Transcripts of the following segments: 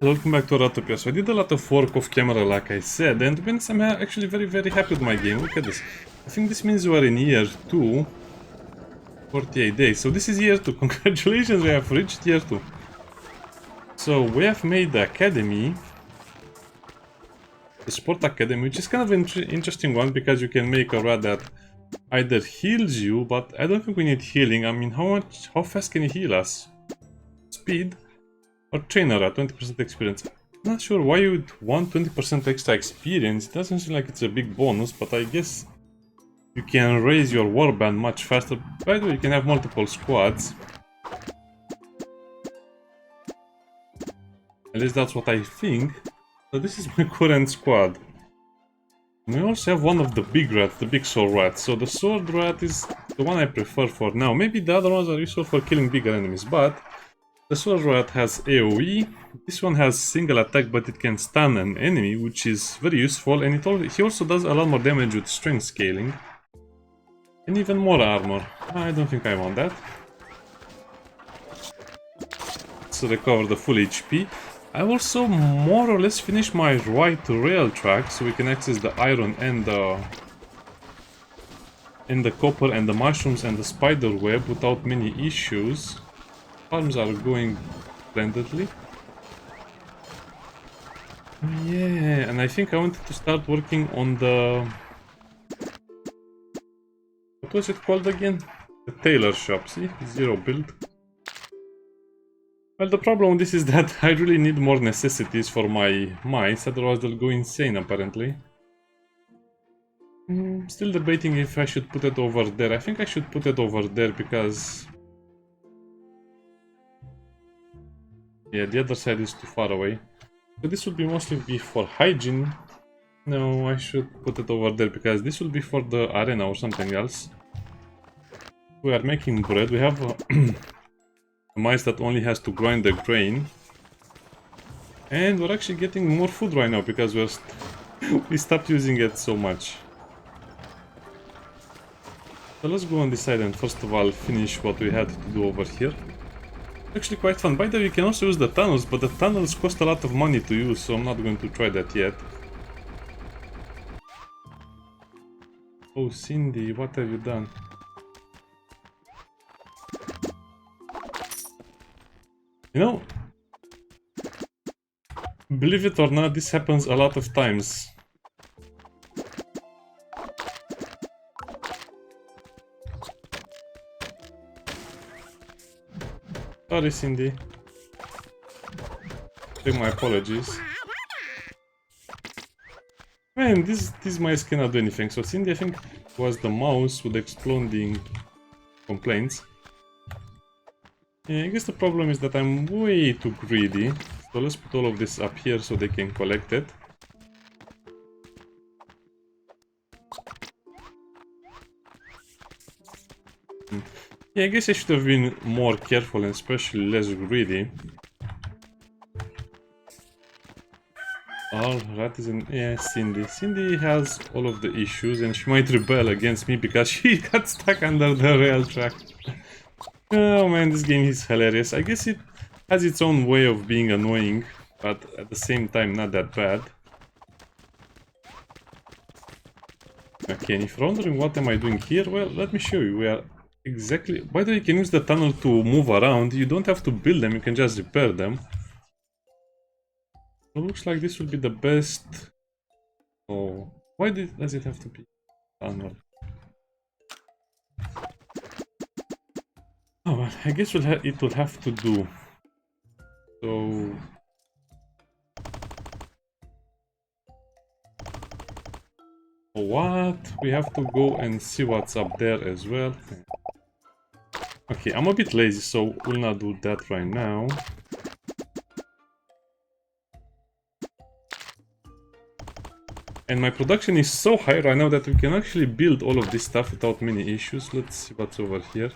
Welcome back to Ratopia. So I did a lot of work off camera like I said, and to be honest, I'm actually very happy with my game. Look at this. I think this means we are in year 2. 48 days. So this is year 2. Congratulations, we have reached year 2. So we have made the academy. The sport academy, which is kind of an interesting one because you can make a rat that either heals you, but I don't think we need healing. I mean, how fast can he heal us? Speed? Or trainer at 20% experience. Not sure why you would want 20% extra experience. It doesn't seem like it's a big bonus, but I guess you can raise your warband much faster. By the way, you can have multiple squads. At least that's what I think. So this is my current squad. We also have one of the big rats, the big sword rat. So the sword rat is the one I prefer for now. Maybe the other ones are useful for killing bigger enemies, but the sword rat has AoE. This one has single attack, but it can stun an enemy, which is very useful. And he also does a lot more damage with strength scaling. And even more armor. I don't think I want that. Let's recover the full HP. I also more or less finished my right rail track, so we can access the iron and the copper and the mushrooms and the spider web without many issues. Farms are going splendidly. Yeah, and I think I wanted to start working on the... What was it called again? The tailor shop, see? 0 build. Well, the problem with this is that I really need more necessities for my mice, otherwise they'll go insane apparently. Still debating if I should put it over there. I think I should put it over there because... yeah, the other side is too far away. So this would be mostly be for hygiene. No, I should put it over there because this will be for the arena or something else. We are making bread. We have a mice that only has to grind the grain. And we're actually getting more food right now because we stopped using it so much. So let's go on this side and first of all finish what we had to do over here. Actually quite fun. By the way, you can also use the tunnels, but the tunnels cost a lot of money to use, so I'm not going to try that yet. Oh, Cindy, what have you done? You know, believe it or not, this happens a lot of times. Sorry, Cindy. Take my apologies. Man, these mice cannot do anything. So Cindy, I think, was the mouse with exploding complaints. Yeah, I guess the problem is that I'm way too greedy. So let's put all of this up here so they can collect it. Yeah, I guess I should have been more careful and especially less greedy. All rat is in... yeah, Cindy. Cindy has all of the issues and she might rebel against me because she got stuck under the rail track. Oh man, this game is hilarious. I guess it has its own way of being annoying, but at the same time not that bad. Okay, and if you're wondering what am I doing here, well, let me show you. We are exactly... by the way, you can use the tunnel to move around. You don't have to build them, you can just repair them. It looks like this will be the best... oh, why does it have to be tunnel? Oh well, I guess it will have to do. So... what? We have to go and see what's up there as well. Okay, I'm a bit lazy, so we'll not do that right now. And my production is so high right now that we can actually build all of this stuff without many issues. Let's see what's over here.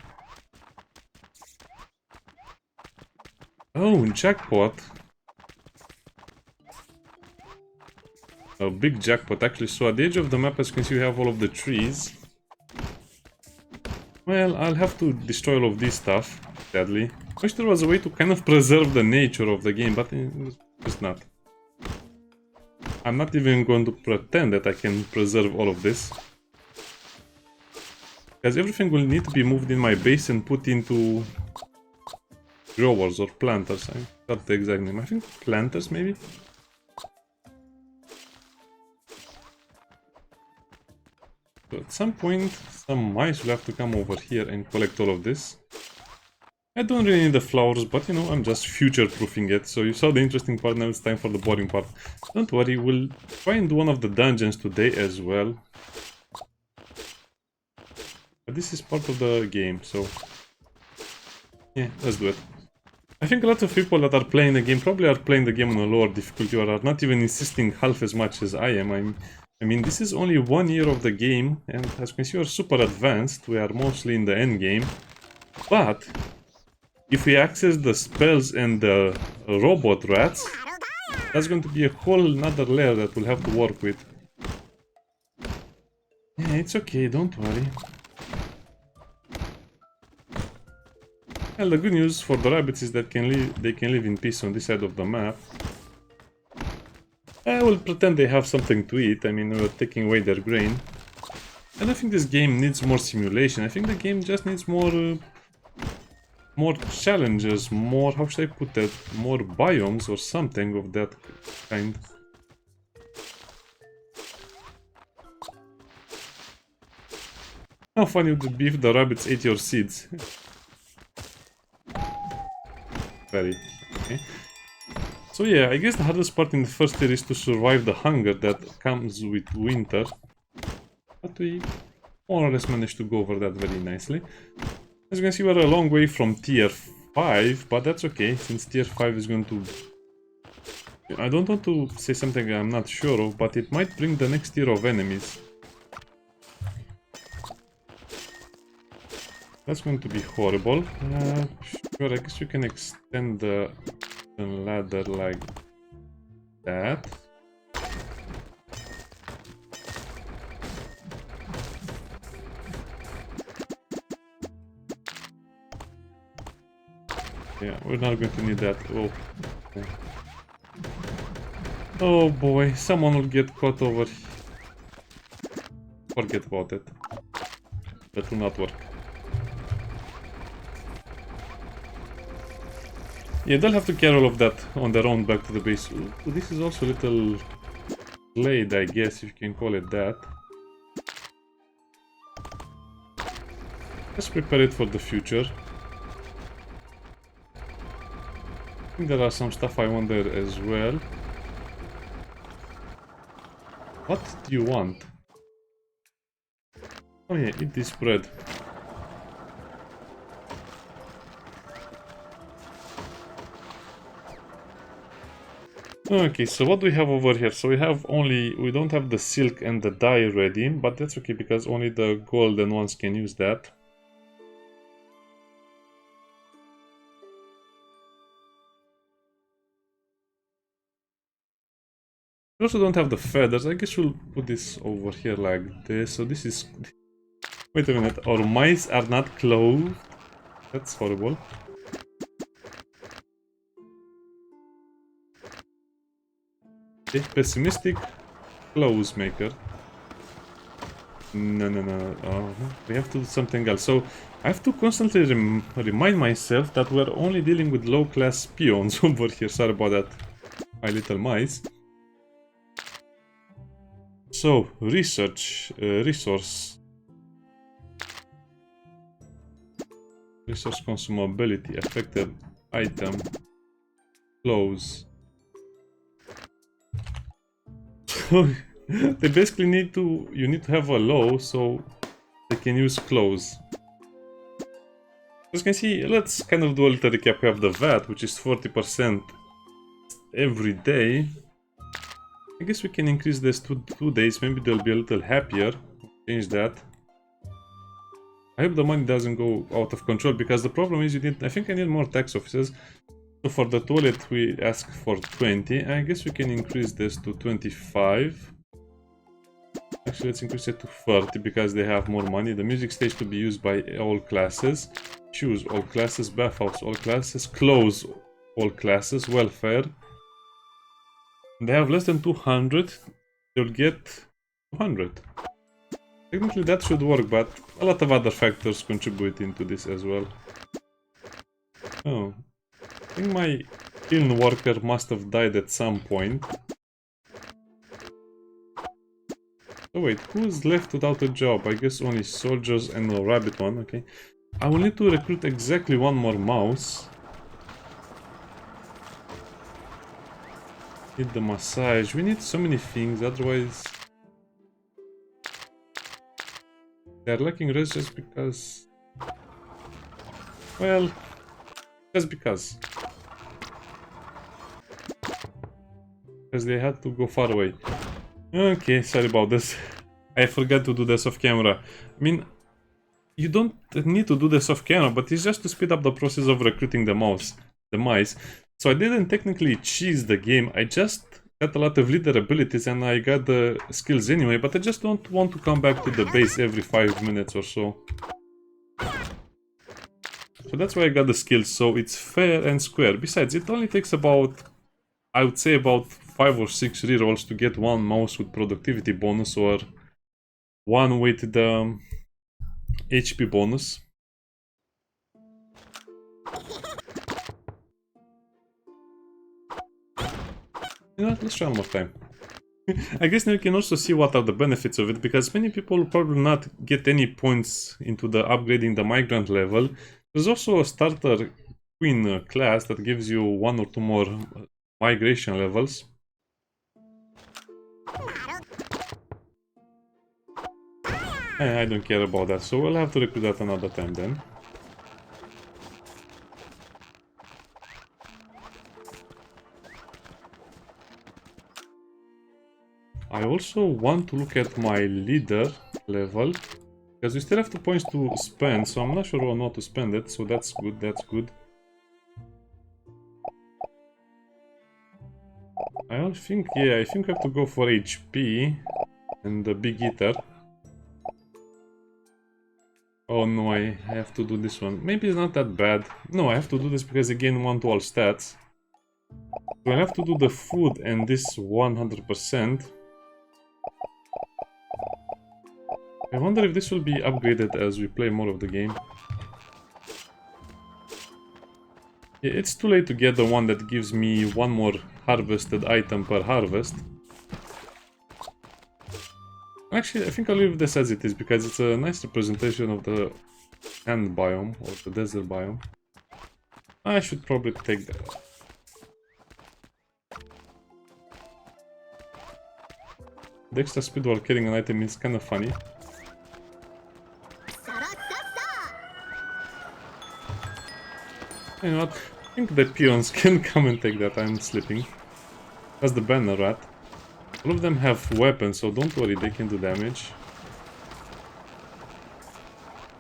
Oh, jackpot. A big jackpot actually. So at the edge of the map, as you can see, we have all of the trees. Well, I'll have to destroy all of this stuff, sadly. I wish there was a way to kind of preserve the nature of the game, but it Just not. I'm not even going to pretend that I can preserve all of this. Because everything will need to be moved in my base and put into growers or planters. I forgot the exact name. I think planters, maybe? So at some point, some mice will have to come over here and collect all of this. I don't really need the flowers, but you know, I'm just future-proofing it. So you saw the interesting part, now it's time for the boring part. Don't worry, we'll try and do one of the dungeons today as well. But this is part of the game, so... yeah, let's do it. I think a lot of people that are playing the game probably are playing the game on a lower difficulty or are not even insisting half as much as I am. I mean, this is only 1 year of the game, and as you can see, we're super advanced. We are mostly in the end game. But if we access the spells and the robot rats, that's going to be a whole another layer that we'll have to work with. Yeah, it's okay, don't worry. Well, the good news for the rabbits is that they can live in peace on this side of the map. I will pretend they have something to eat. I mean, we're taking away their grain. I don't think this game needs more simulation. I think the game just needs more challenges, more, how should I put that, more biomes or something of that kind. How funny would it be if the rabbits ate your seeds? Very okay. So yeah, I guess the hardest part in the first year is to survive the hunger that comes with winter. But we more or less managed to go over that very nicely. As you can see, we're a long way from tier 5, but that's okay, since tier 5 is going to... I don't want to say something I'm not sure of, but it might bring the next tier of enemies. That's going to be horrible. Sure, I guess we can extend the ladder like that. Yeah, we're not going to need that. Oh, okay. Oh boy, someone will get caught over here. Forget about it. That will not work. Yeah, they'll have to carry all of that on their own back to the base. Ooh, this is also a little blade, I guess, if you can call it that. Let's prepare it for the future. I think there are some stuff I want there as well. What do you want? Oh yeah, eat this bread. Okay, so what do we have over here? So we don't have the silk and the dye ready, but that's okay because only the golden ones can use that. We also don't have the feathers. I guess we'll put this over here like this. So this is... Wait a minute, our mice are not clothed? That's horrible. Okay, pessimistic clothes maker. No. Oh, we have to do something else. So I have to constantly remind myself that we're only dealing with low-class peons over here. Sorry about that, my little mice. So, research, resource consumability, affected item, clothes. They basically you need to have a low so they can use clothes. As you can see, let's kind of do a little recap. We have the VAT, which is 40% every day. I guess we can increase this to 2 days, maybe they'll be a little happier. Change that. I hope the money doesn't go out of control, because the problem is I think I need more tax officers. So for the toilet we ask for 20, I guess we can increase this to 25. Actually, let's increase it to 30 because they have more money. The music stage to be used by all classes. Shoes, all classes. Bathhouse, all classes. Clothes, all classes. Welfare. They have less than 200, they'll get 200. Technically that should work, but a lot of other factors contribute into this as well. Oh, I think my kiln worker must have died at some point. Oh wait, who's left without a job? I guess only soldiers and a rabbit one, okay. I will need to recruit exactly one more mouse. Need the massage. We need so many things, otherwise... They're lacking rest just because... Well... Just because. Because they had to go far away. Okay, sorry about this. I forgot to do this off camera. I mean... You don't need to do this off camera, but it's just to speed up the process of recruiting the mice. So I didn't technically cheese the game, I just got a lot of leader abilities and I got the skills anyway, but I just don't want to come back to the base every 5 minutes or so. So that's why I got the skills, so it's fair and square. Besides, it only takes about, I would say about 5 or 6 rerolls to get one mouse with productivity bonus or one with the HP bonus. You know what, let's try one more time. I guess now you can also see what are the benefits of it, because many people will probably not get any points into the upgrading the migrant level. There's also a starter queen class that gives you 1 or 2 more migration levels. I don't care about that, so we'll have to recruit that another time then. I also want to look at my leader level, because we still have 2 points to spend, so I'm not sure on how to spend it, so that's good, that's good. I don't think, yeah, I think I have to go for HP and the big eater. Oh no, I have to do this one. Maybe it's not that bad. No, I have to do this because I gain 1 to all stats. So I have to do the food and this 100%. I wonder if this will be upgraded as we play more of the game. Yeah, it's too late to get the one that gives me 1 more harvested item per harvest. Actually, I think I'll leave this as it is, because it's a nice representation of the sand biome, or the desert biome. I should probably take that. The extra speed while carrying an item is kind of funny. You know what? I think the peons can come and take that. I'm sleeping. That's the banner rat. All of them have weapons, so don't worry, they can do damage.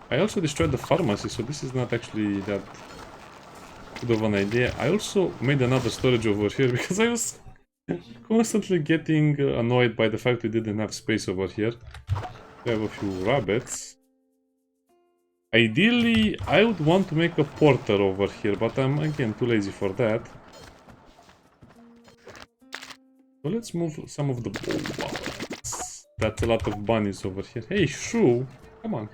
I also destroyed the pharmacy, so this is not actually that good of an idea. I also made another storage over here because I was constantly getting annoyed by the fact we didn't have space over here. We have a few rabbits. Ideally, I would want to make a porter over here, but I'm again too lazy for that. So let's move some of the... Oh, wow. That's a lot of bunnies over here. Hey, shrew! Come on.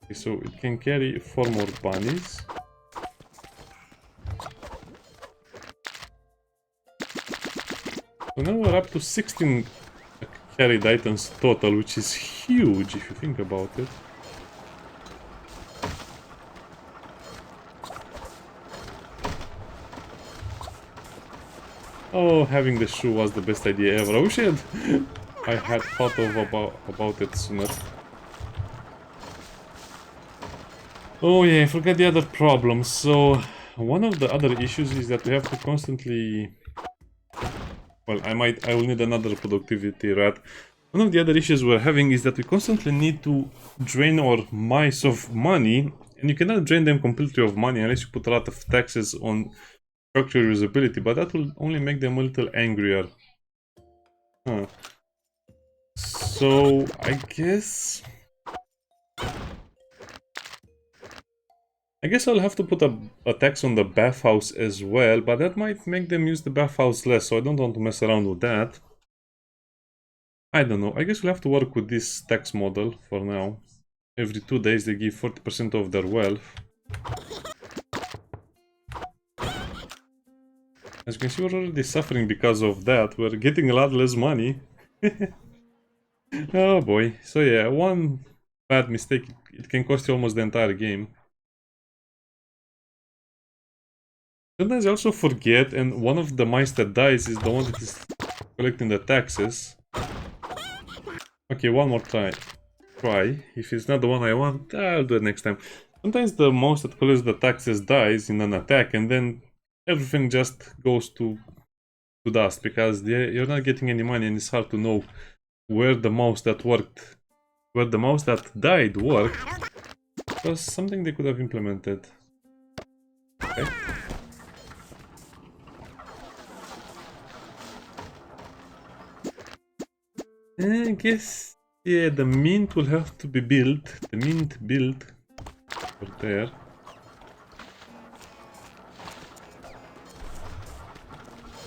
Okay, so it can carry 4 more bunnies. So now we're up to 16 carried items total, which is huge if you think about it. Oh, having the shoe was the best idea ever. I wish I had thought of about it sooner. Oh yeah, I forgot the other problem. So one of the other issues is that we have to constantly... Well, I will need another productivity rat. One of the other issues we're having is that we constantly need to drain our mice of money, and you cannot drain them completely of money unless you put a lot of taxes on structure usability, but that will only make them a little angrier. Huh. So I guess I guess I'll have to put a tax on the bathhouse as well, but that might make them use the bathhouse less, so I don't want to mess around with that. I don't know. I guess we'll have to work with this tax model for now. Every 2 days they give 40% of their wealth. As you can see, we're already suffering because of that. We're getting a lot less money. Oh boy. So yeah, one bad mistake, it can cost you almost the entire game. Sometimes I also forget, and one of the mice that dies is the one that is collecting the taxes. Okay, one more try. If it's not the one I want, I'll do it next time. Sometimes the mouse that collects the taxes dies in an attack, and then everything just goes to dust, because you're not getting any money, and it's hard to know where the mouse that died worked. It was something they could have implemented. Okay. I guess, yeah, the mint will have to be built. The mint built over there.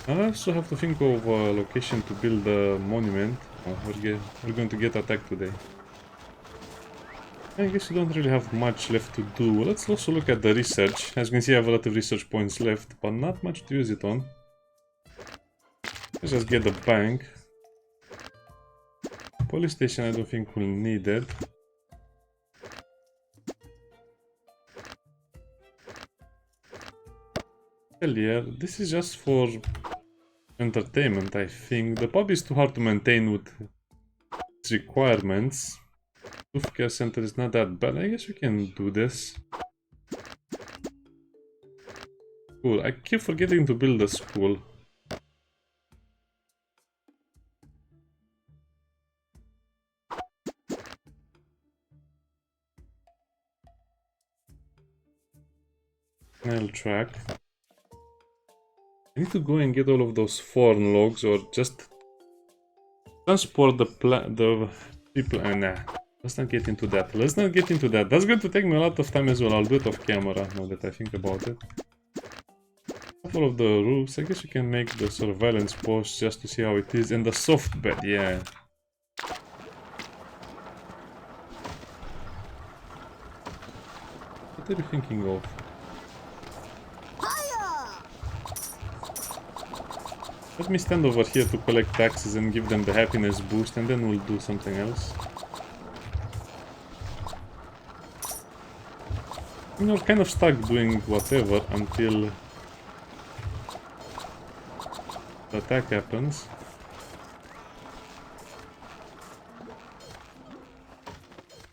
I also have to think of a location to build a monument. Oh, we're going to get attacked today. I guess we don't really have much left to do. Let's also look at the research. As you can see, I have a lot of research points left, but not much to use it on. Let's just get the bank. Police station, I don't think we'll need it. Hell yeah, this is just for entertainment, I think. The pub is too hard to maintain with its requirements. Youth care center is not that bad. I guess we can do this. Cool. I keep forgetting to build a school. Nail track. I need to go and get all of those thorn logs, or just transport the people. Nah, let's not get into that. That's going to take me a lot of time as well. I'll do it off camera now that I think about it. Couple of the roofs. I guess you can make the surveillance post just to see how it is. And the soft bed, yeah. What are you thinking of? Let me stand over here to collect taxes and give them the happiness boost, and then we'll do something else. You know, kind of stuck doing whatever until the attack happens.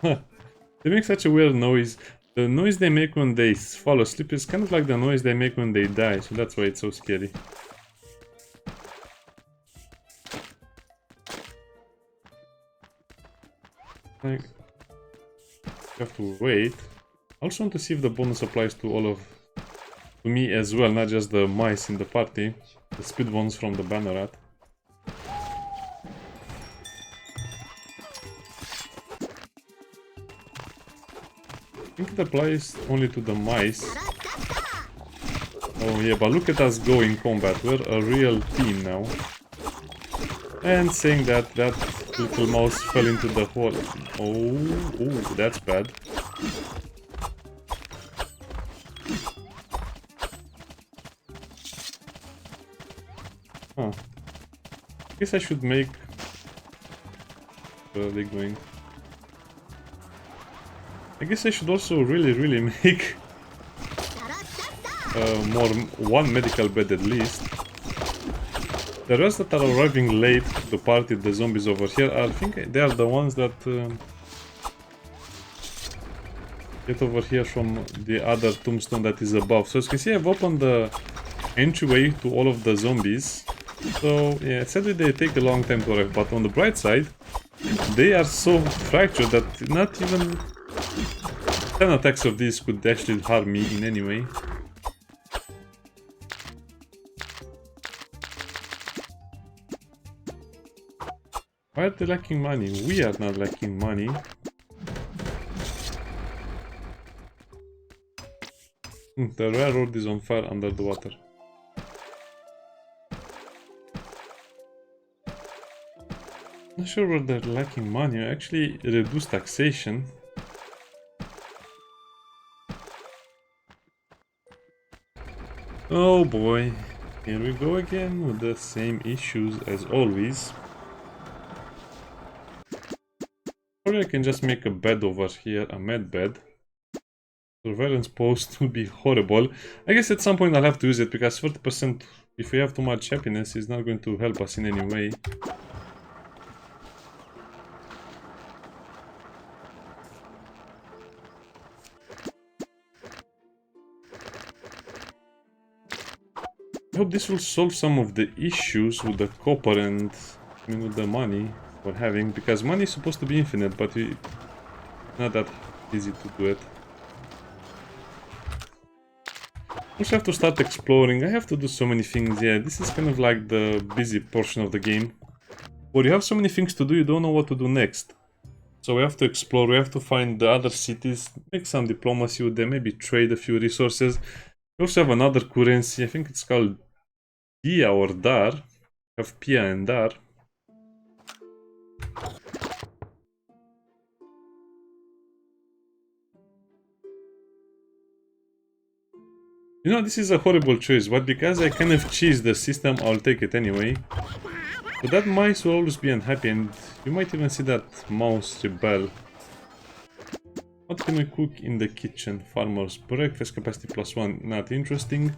Huh. They make such a weird noise. The noise they make when they fall asleep is kind of like the noise they make when they die, so that's why it's so scary. You have to wait. I also want to see if the bonus applies to me as well, not just the mice in the party. The speed bonus from the banner rat. I think it applies only to the mice. Oh yeah, but look at us go in combat. We're a real team now. And saying that little mouse fell into the hole. Oh, that's bad. Huh. I guess I should make... Where are they going? I guess I should also really make one medical bed at least. The rest that are arriving late to the party, the zombies over here, I think they are the ones that get over here from the other tombstone that is above. So as you can see, I've opened the entryway to all of the zombies. So yeah, sadly they take a long time to arrive, but on the bright side, they are so fractured that not even 10 attacks of these could actually harm me in any way. Why are they lacking money? We are not lacking money. The rare road is on fire under the water. Not sure where they're lacking money. Actually, reduce taxation. Oh boy, here we go again with the same issues as always. Or I can just make a bed over here, a med bed. Surveillance post will be horrible. I guess at some point I'll have to use it because 30%, if we have too much happiness, is not going to help us in any way. I hope this will solve some of the issues with the copper and with the money we're having, because money is supposed to be infinite, but it's not that easy to do it. I also have to start exploring. I have to do so many things. Yeah, this is kind of like the busy portion of the game, where you have so many things to do, you don't know what to do next. So we have to explore, we have to find the other cities, make some diplomacy with them, maybe trade a few resources. We also have another currency, I think it's called Dia or Dar. We have Pia and Dar. You know, this is a horrible choice, but because I kind of cheese the system, I'll take it anyway. But that mice will always be unhappy, and you might even see that mouse rebel. What can we cook in the kitchen? Farmer's breakfast, capacity +1, not interesting.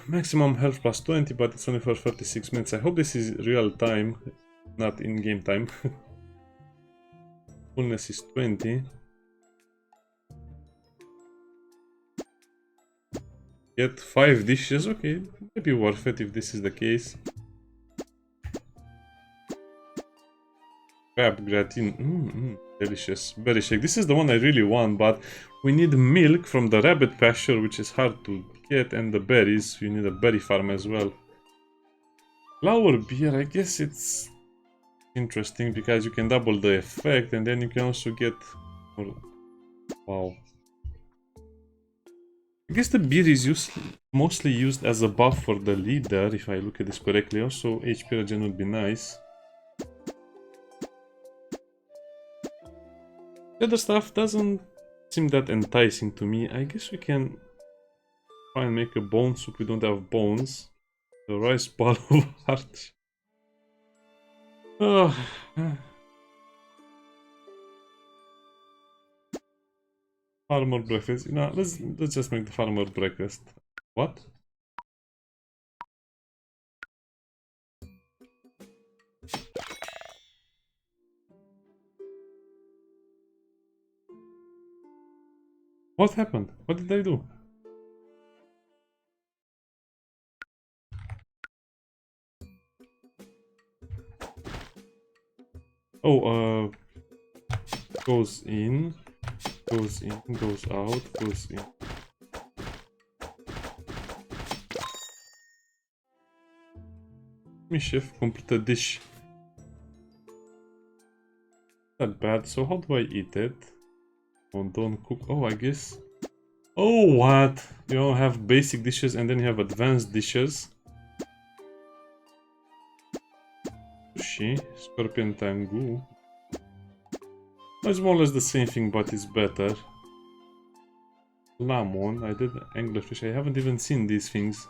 Maximum health +20, but it's only for 36 minutes. I hope this is real time, not in-game time. Fullness is 20. Get 5 dishes, okay, maybe worth it if this is the case. Crab gratin, delicious. Berry shake, this is the one I really want, but we need milk from the rabbit pasture, which is hard to get, and the berries, you need a berry farm as well. Flour beer, I guess it's interesting because you can double the effect, and then you can also get more. Wow. I guess the beer is mostly used as a buff for the leader, if I look at this correctly. Also, HP regen would be nice. The other stuff doesn't seem that enticing to me. I guess we can try and make a bone soup. We don't have bones. The rice ball of heart. Oh. Farmer breakfast. You know, let's just make the farmer breakfast. What? What happened? What did I do? Oh, goes in, goes in, goes out, goes in. Chef, complete a dish. Not bad. So how do I eat it? Oh, don't cook. Oh, I guess. Oh, what? You have basic dishes and then you have advanced dishes. Sushi, scorpion tango. It's more or less the same thing, but it's better. Lamon, I did anglerfish. I haven't even seen these things.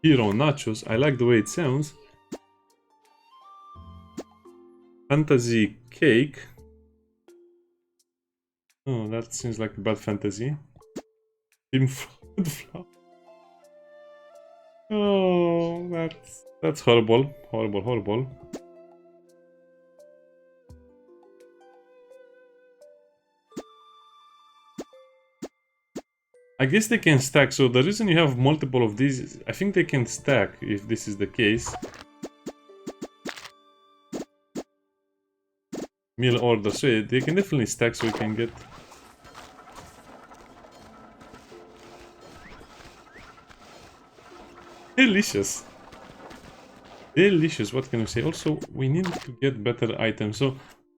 Hero nachos, I like the way it sounds. Fantasy cake. Oh, that seems like a bad fantasy. Team food flour. Oh, that's horrible. Horrible, horrible. I guess they can stack, so the reason you have multiple of these is, I think they can stack if this is the case. Meal order, so yeah, they can definitely stack so we can get... Delicious! Delicious, what can we say? Also, we need to get better items, so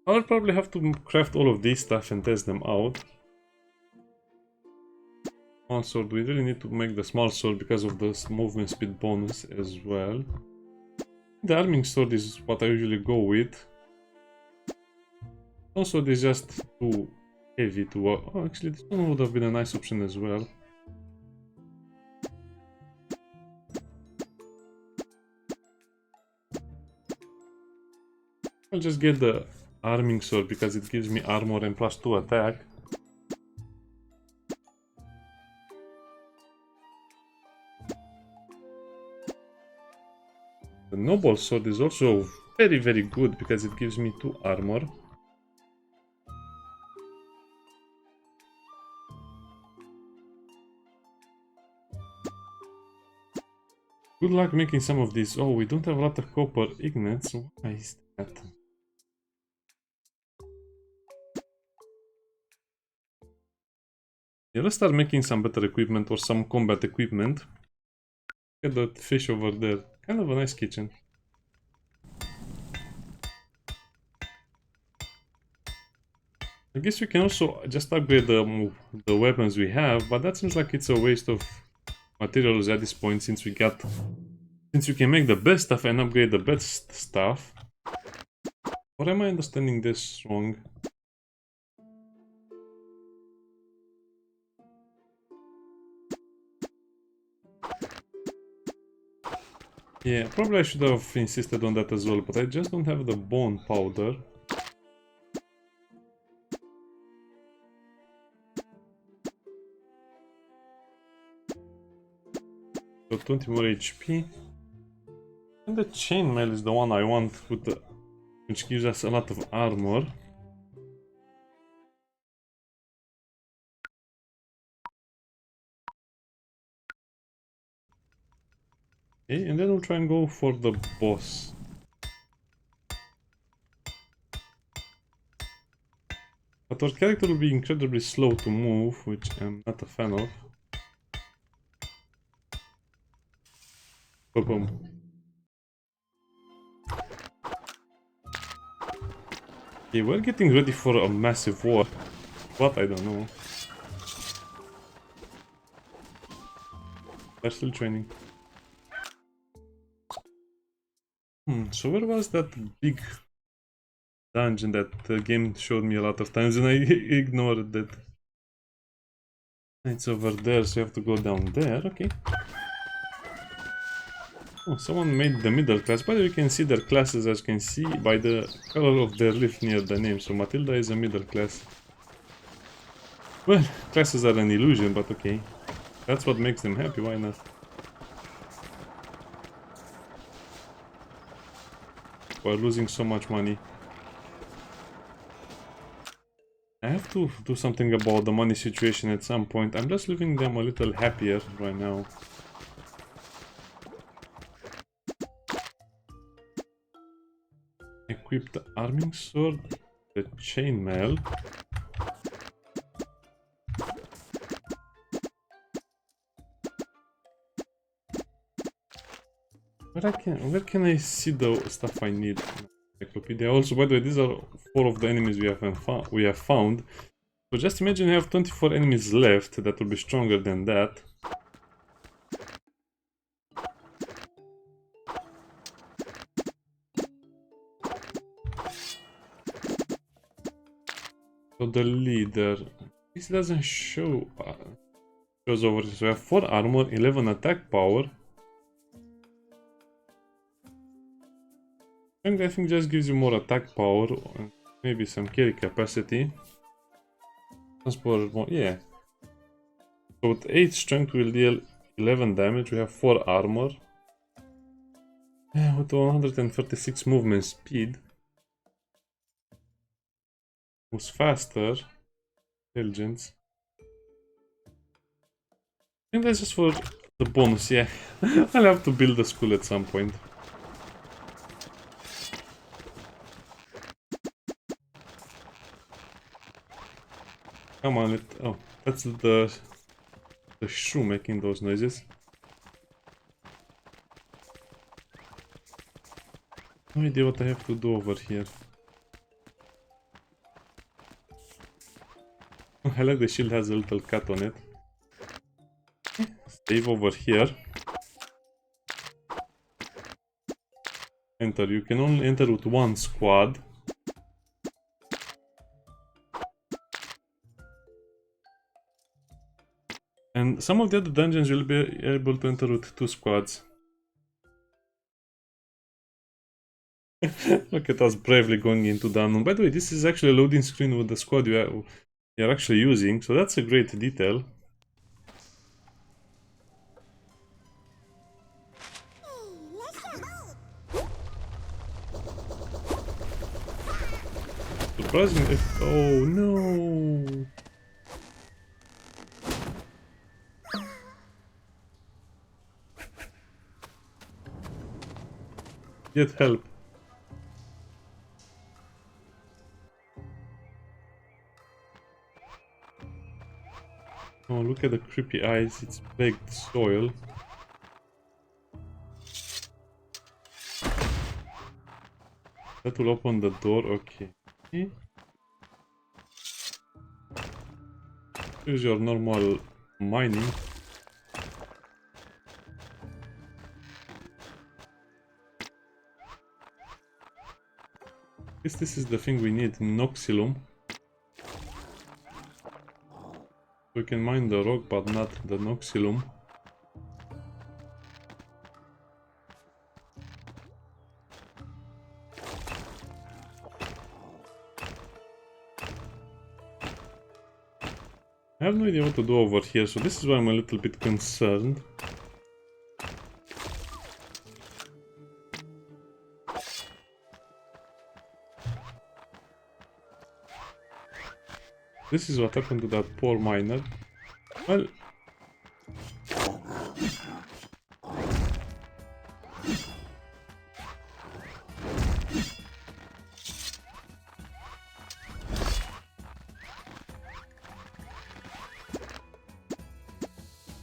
I'll probably have to craft all of these stuff and test them out. Small sword. We really need to make the small sword because of the movement speed bonus as well. The arming sword is what I usually go with. Also, this is just too heavy to work. Oh, actually, this one would have been a nice option as well. I'll just get the arming sword because it gives me armor and +2 attack. The noble sword is also very, very good because it gives me 2 armor. Good luck making some of these. Oh, we don't have a lot of copper ingots. Why is that? Yeah, let's start making some better equipment or some combat equipment. Look at that fish over there. Kind of a nice kitchen. I guess we can also just upgrade the weapons we have, but that seems like it's a waste of materials at this point since we can make the best stuff and upgrade the best stuff. Or am I understanding this wrong? Yeah, probably I should have insisted on that as well, but I just don't have the bone powder. So 20 more HP. And the chainmail is the one I want, which gives us a lot of armor. Okay, and then we'll try and go for the boss. But our character will be incredibly slow to move, which I'm not a fan of. Boom. Okay, we're getting ready for a massive war. What? I don't know. They're still training. So where was that big dungeon that the game showed me a lot of times and I ignored that? It's over there, so you have to go down there. Okay. Oh, someone made the middle class. By the way, you can see their classes, as you can see, by the color of their leaf near the name. So Matilda is a middle class. Well, classes are an illusion, but okay. That's what makes them happy, why not? We're losing so much money. I have to do something about the money situation at some point. I'm just leaving them a little happier right now. Equip the arming sword, the chainmail. Where can I see the stuff I need? Encyclopedia. Also, by the way, these are 4 of the enemies we have found. So just imagine you have 24 enemies left that will be stronger than that. So the leader, this doesn't show. Shows over here. So we have 4 armor, 11 attack power. Strength, I think, just gives you more attack power and maybe some carry capacity. Transport, yeah. So with 8 strength we'll deal 11 damage. We have 4 armor. Yeah, with 136 movement speed. Who's faster? Intelligence. I think that's just for the bonus, yeah. I'll have to build a school at some point. Come on, oh, that's the shoe making those noises. No idea what I have to do over here. I like the shield has a little cut on it. Save over here. Enter. You can only enter with one squad. And some of the other dungeons you'll be able to enter with 2 squads. Look at us bravely going into the unknown. By the way, this is actually a loading screen with the squad you're actually using, so that's a great detail. Surprising if... Oh no! Get help. Oh, look at the creepy eyes. It's baked soil. That will open the door. Okay. Here's your normal mining. This is the thing we need, Noxylum. We can mine the rock, but not the Noxylum. I have no idea what to do over here, so this is why I'm a little bit concerned. This is what happened to that poor miner. Well...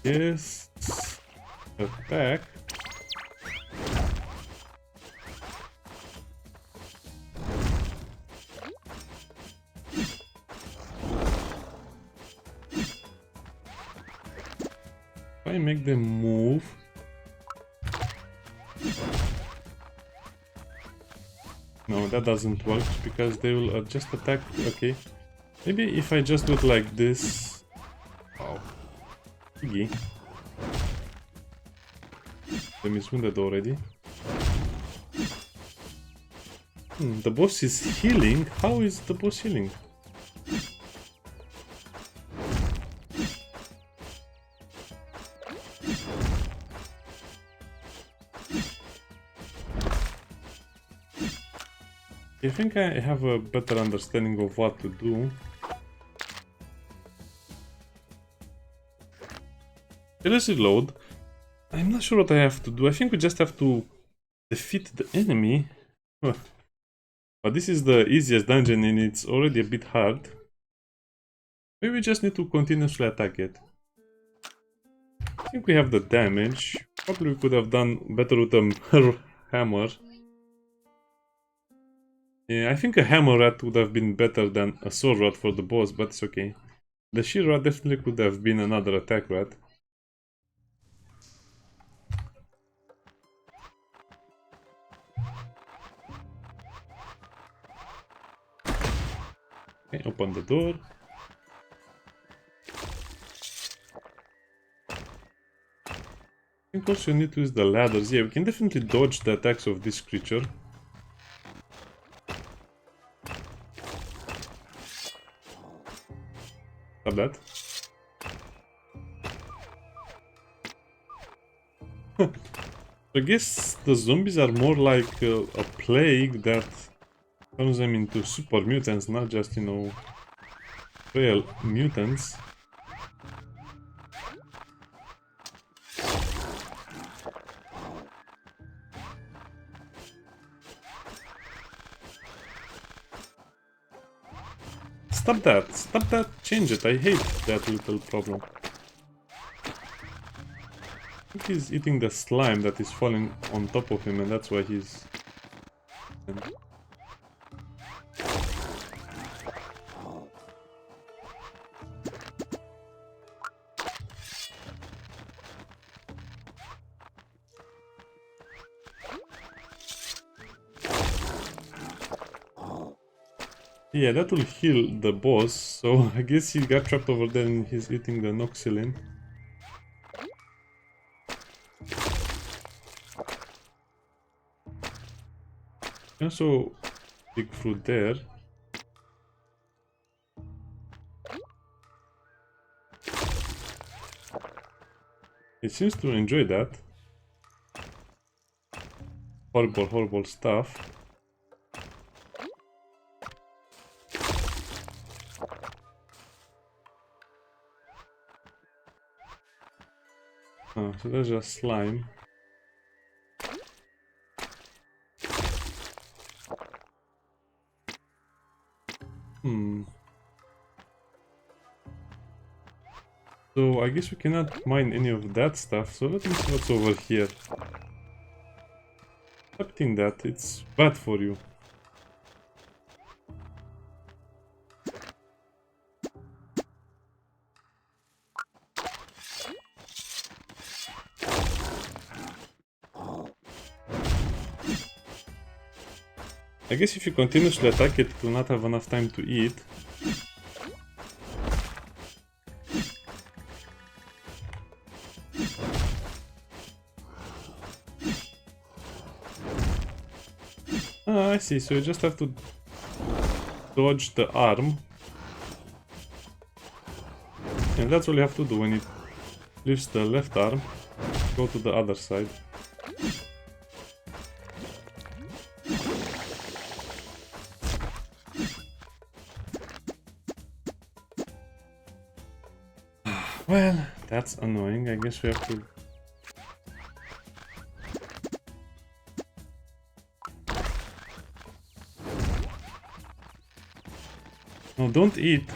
Yes... Attack. If I make them move... No, that doesn't work because they will just attack. Okay. Maybe if I just do it like this... Wow. Piggy. Them is wounded already. The boss is healing? How is the boss healing? I think I have a better understanding of what to do. Let's reload. I'm not sure what I have to do. I think we just have to defeat the enemy. But this is the easiest dungeon and it's already a bit hard. Maybe we just need to continuously attack it. I think we have the damage. Probably we could have done better with a hammer. Yeah, I think a hammer rat would have been better than a sword rat for the boss, but it's okay. The shear rat definitely could have been another attack rat. Okay, open the door. I think also you need to use the ladders. Yeah, we can definitely dodge the attacks of this creature. Stop that. I guess the zombies are more like a plague that turns them into super mutants, not just, you know, real mutants. Stop that! Stop that! Change it! I hate that little problem. I think he's eating the slime that is falling on top of him and that's why he's... Yeah, that will heal the boss, so I guess he got trapped over there and he's eating the Noxylin. Also, big fruit there. It seems to enjoy that. Horrible, horrible stuff. Oh, so there's just slime. Hmm. So I guess we cannot mine any of that stuff, so let me see what's over here. Accepting that, it's bad for you. I guess if you continuously attack it, it will not have enough time to eat. Ah, I see, so you just have to dodge the arm. And that's all you have to do when it lifts the left arm. Go to the other side. Well, that's annoying. I guess we have to... No, don't eat.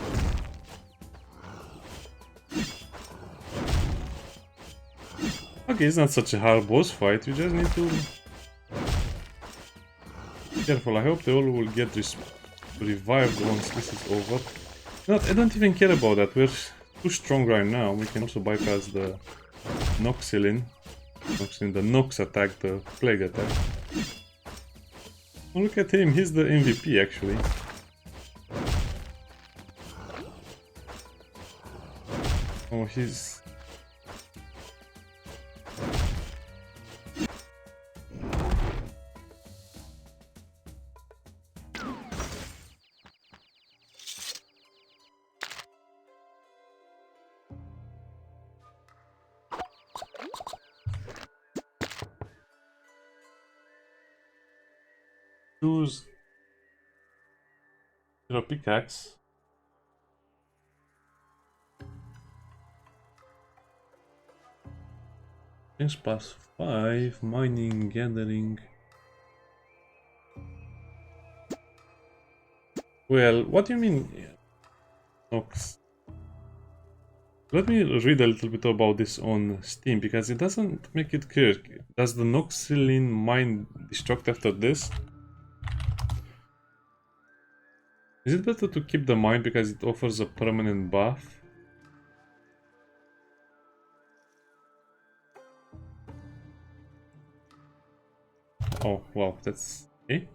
Okay, it's not such a hard boss fight. You just need to... be careful. I hope they all will get revived once this is over. I don't even care about that. We're too strong right now. We can also bypass the Noxylin. The Nox attack, the Plague attack. Oh, look at him. He's the MVP actually. Oh, he's... Choose your pickaxe. Things past 5. Mining, gathering. Well, what do you mean? Nox. Let me read a little bit about this on Steam because it doesn't make it clear. Does the Noxylin mine destruct after this? Is it better to keep the mine because it offers a permanent buff? Oh, wow, that's... okay.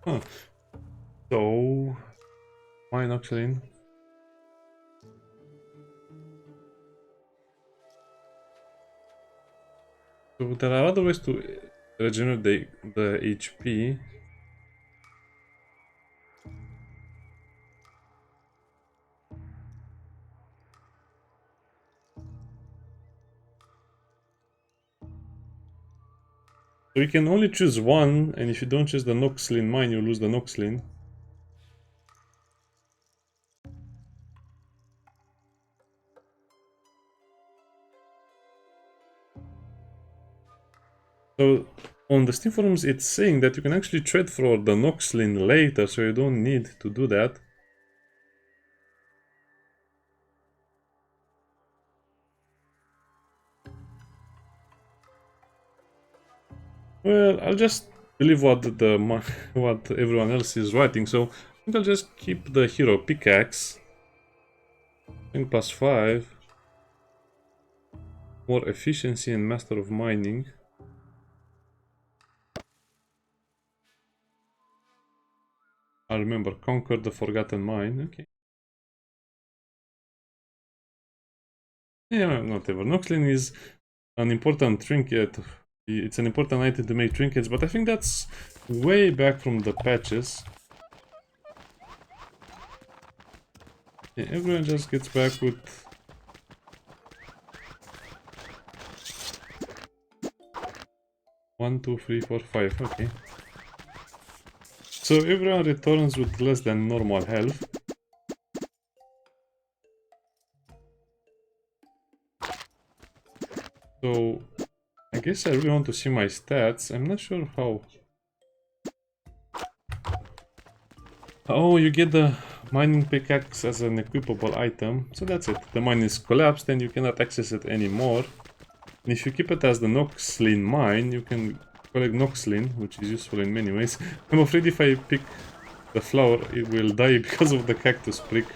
Huh. So... mine Noxylin. So there are other ways to regenerate the HP. So you can only choose one, and if you don't choose the Noxylin mine, you lose the Noxylin. So on the Steam forums, it's saying that you can actually trade for the Noxylin later, so you don't need to do that. Well, I'll just believe what everyone else is writing, so I think I'll just keep the hero Pickaxe. I think +5. More efficiency and Master of Mining. I remember, conquer the forgotten mine. Okay. Yeah, whatever. Noxlin is an important trinket. It's an important item to make trinkets, but I think that's way back from the patches. Yeah, everyone just gets back with... One, two, three, four, five. Okay. So everyone returns with less than normal health. So I guess I really want to see my stats. I'm not sure how. Oh, you get the mining pickaxe as an equipable item. So that's it. The mine is collapsed and you cannot access it anymore. And if you keep it as the Noxlin mine, you can collect Noxlin, which is useful in many ways. I'm afraid if I pick the flower, it will die because of the cactus prick.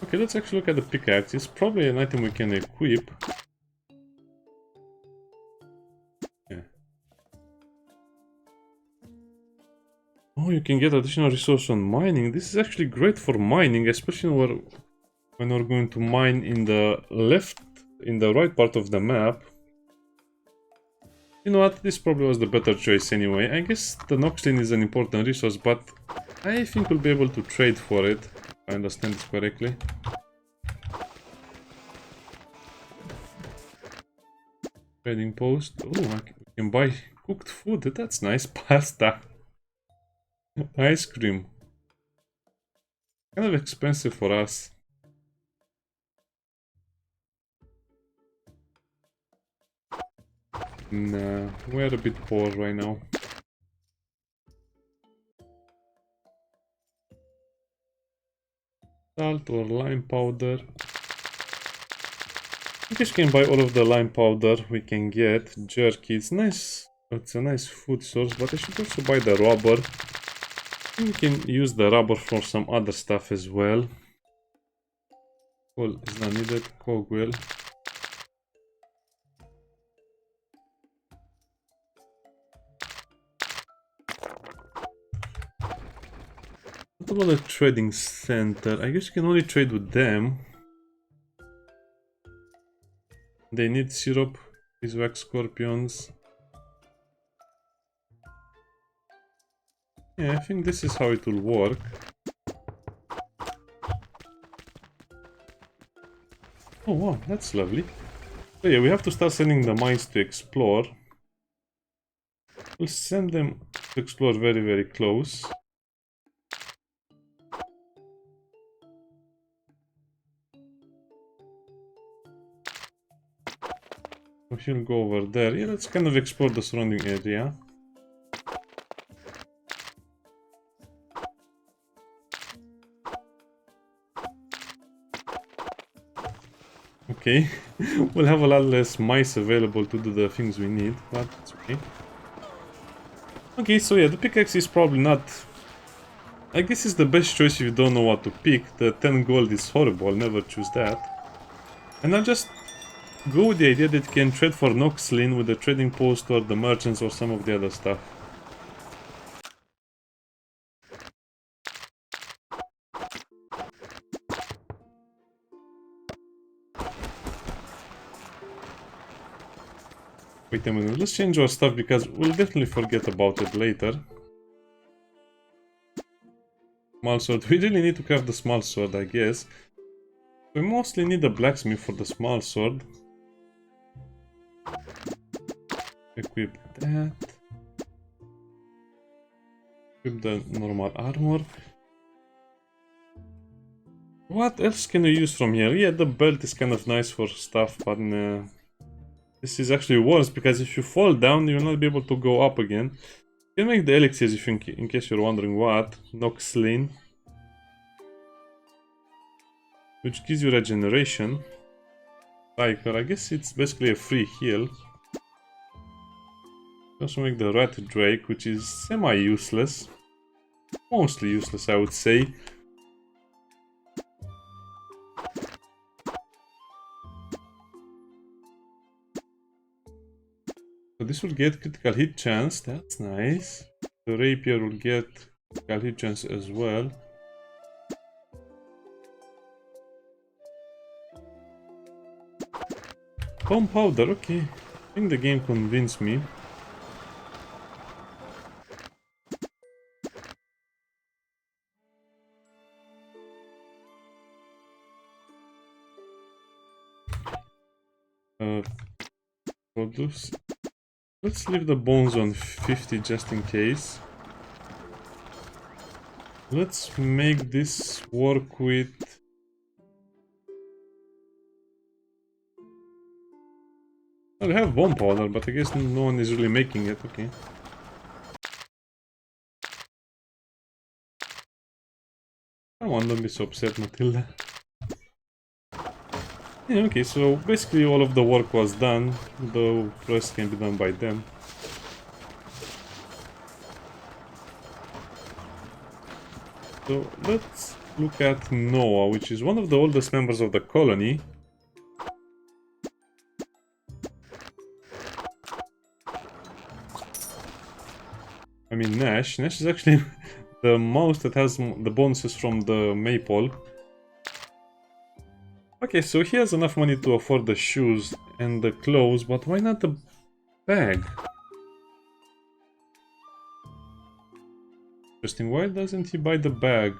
Okay, let's actually look at the pickaxe. It's probably an item we can equip. Yeah. Oh, you can get additional resource on mining. This is actually great for mining, especially when we're going to mine in the right part of the map. You know what, this probably was the better choice anyway. I guess the Noxlin is an important resource, but I think we'll be able to trade for it, if I understand this correctly. Trading post. Oh, I can buy cooked food, that's nice. Pasta. Ice cream. Kind of expensive for us. Nah, we're a bit poor right now. Salt or lime powder. I guess we can buy all of the lime powder we can get. Jerky, it's nice. It's a nice food source, but I should also buy the rubber. We can use the rubber for some other stuff as well. Coal is not needed. Cogwheel. What about the trading center? I guess you can only trade with them. They need syrup. These wax scorpions. Yeah, I think this is how it will work. Oh wow, that's lovely. So yeah, we have to start sending the mines to explore. We'll send them to explore very, very close. He'll go over there. Yeah, let's kind of explore the surrounding area. Okay, we'll have a lot less mice available to do the things we need, but it's okay. Okay, so yeah, the pickaxe is probably not... I guess it's the best choice if you don't know what to pick. The 10 gold is horrible, never choose that. And I'll just go with the idea that you can trade for Noxlin with the trading post or the merchants or some of the other stuff. Wait a minute, let's change our stuff because we'll definitely forget about it later. Small sword, we really need to craft the small sword, I guess. We mostly need a blacksmith for the small sword. Equip that. Equip the normal armor. What else can we use from here? Yeah, the belt is kind of nice for stuff, but this is actually worse because if you fall down, you'll not be able to go up again. You can make the elixirs if in case you're wondering what. Noxlin. which gives you regeneration. Cycle, I guess it's basically a free heal. Also make the Rat Drake, which is semi-useless. Mostly useless, I would say. So this will get critical hit chance, that's nice. The Rapier will get critical hit chance as well. Bomb powder, okay. I think the game convinced me. Produce. Let's leave the bones on 50 just in case. Let's make this work with... I have bomb powder, but I guess no one is really making it, okay. Come on, don't be so upset, Matilda. Yeah, okay, so basically all of the work was done, the rest can be done by them. So let's look at Noah, which is one of the oldest members of the colony. I mean Nash. Nash is actually the mouse that has the bonuses from the maple. Okay, so he has enough money to afford the shoes and the clothes, but why not the bag? Interesting, why doesn't he buy the bag?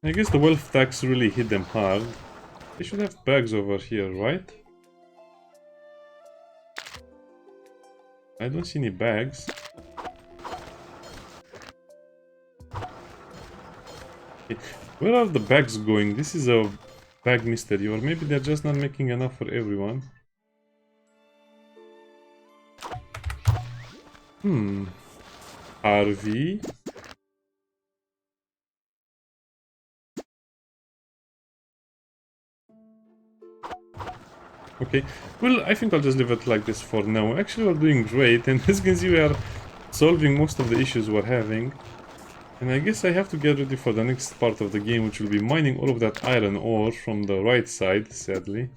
I guess the wealth tax really hit them hard. They should have bags over here, right? I don't see any bags. Okay. Where are the bags going? This is a bag mystery, or maybe they're just not making enough for everyone. RV. Okay, well, I think I'll just leave it like this for now. Actually, we're doing great, and as you can see, we are solving most of the issues we're having. And I guess I have to get ready for the next part of the game, which will be mining all of that iron ore from the right side, sadly.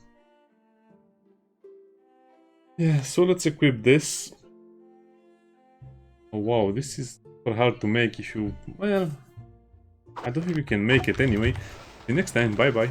Yeah, so let's equip this. Oh wow, this is super hard to make if you... Well, I don't think you can make it anyway. See you next time, bye bye.